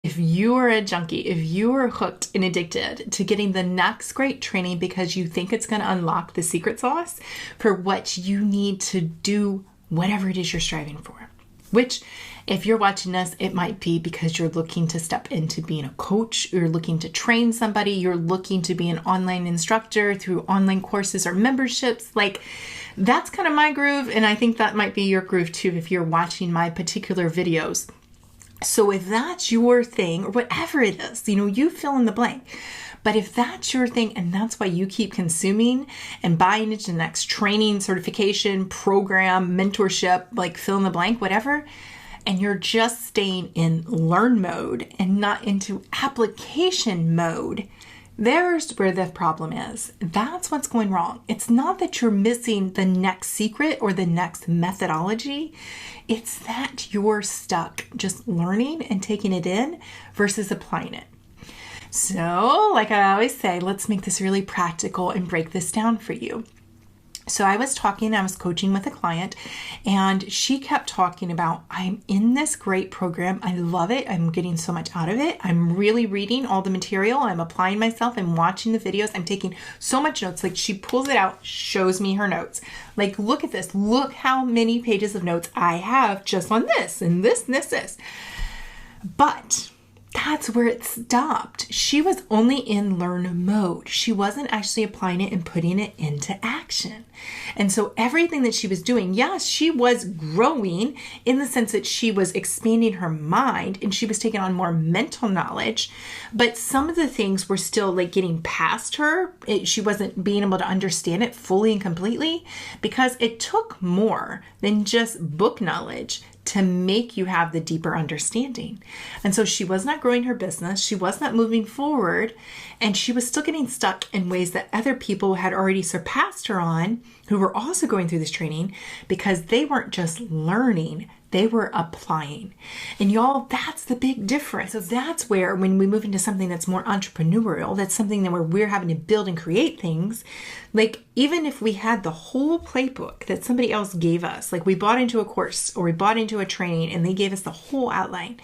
If you are a junkie, if you are hooked and addicted to getting the next great training because you think it's going to unlock the secret sauce for what you need to do, whatever it is you're striving for, which if you're watching this, it might be because you're looking to step into being a coach, you're looking to train somebody, you're looking to be an online instructor through online courses or memberships. Like, that's kind of my groove, and I think that might be your groove too if you're watching my particular videos. So if that's your thing, or whatever it is, you fill in the blank. But if that's your thing and that's why you keep consuming and buying into the next training, certification, program, mentorship, like fill in the blank, whatever, and you're just staying in learn mode and not into application mode, there's where the problem is. That's what's going wrong. It's not that you're missing the next secret or the next methodology. It's that you're stuck just learning and taking it in versus applying it. So, like I always say, let's make this really practical and break this down for you. So I was coaching with a client, and she kept talking about, I'm in this great program. I love it. I'm getting so much out of it. I'm really reading all the material. I'm applying myself. I'm watching the videos. I'm taking so much notes. Like, she pulls it out, shows me her notes. Like, look at this. Look how many pages of notes I have just on this and this and this. But that's where it stopped. She was only in learn mode. She wasn't actually applying it and putting it into action. And so everything that she was doing, yes, she was growing in the sense that she was expanding her mind and she was taking on more mental knowledge, but some of the things were still like getting past her. She wasn't being able to understand it fully and completely because it took more than just book knowledge to make you have the deeper understanding. And so she was not growing her business. She was not moving forward. And she was still getting stuck in ways that other people had already surpassed her on, who were also going through this training, because they weren't just learning, they were applying. And y'all, that's the big difference. So that's where, when we move into something that's more entrepreneurial, that's something that where we're having to build and create things, like even if we had the whole playbook that somebody else gave us, like we bought into a course or we bought into a training and they gave us the whole outline,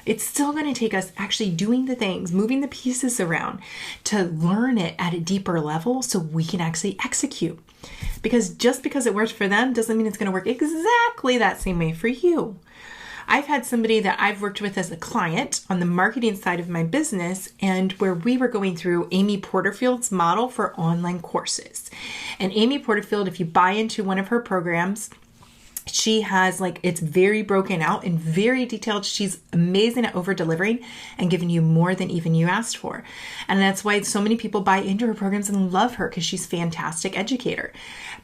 it's still going to take us actually doing the things, moving the pieces around to learn it at a deeper level so we can actually execute. Because just because it works for them doesn't mean it's going to work exactly that same way for you. I've had somebody that I've worked with as a client on the marketing side of my business, and where we were going through Amy Porterfield's model for online courses. And Amy Porterfield, if you buy into one of her programs, she has it's very broken out and very detailed. She's amazing at over delivering and giving you more than even you asked for. And that's why so many people buy into her programs and love her, because she's a fantastic educator.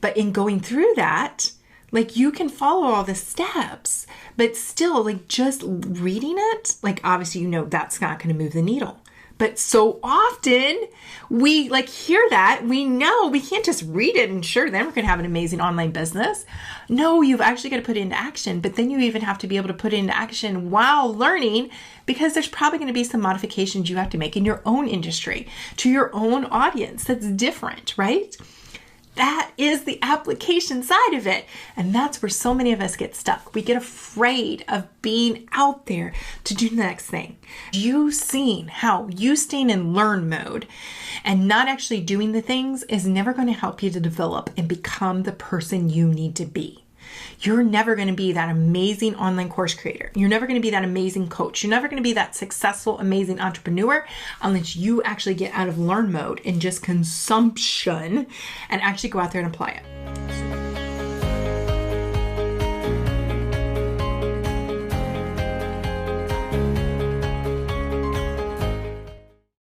But in going through that, you can follow all the steps, but still just reading it, obviously, that's not going to move the needle. But so often we hear that, we know we can't just read it and sure, then we're going to have an amazing online business. No, you've actually got to put it into action, but then you even have to be able to put it into action while learning, because there's probably going to be some modifications you have to make in your own industry to your own audience. That's different, right? That is the application side of it. And that's where so many of us get stuck. We get afraid of being out there to do the next thing. You seeing how you staying in learn mode and not actually doing the things is never going to help you to develop and become the person you need to be. You're never going to be that amazing online course creator. You're never going to be that amazing coach. You're never going to be that successful, amazing entrepreneur unless you actually get out of learn mode and just consumption and actually go out there and apply it.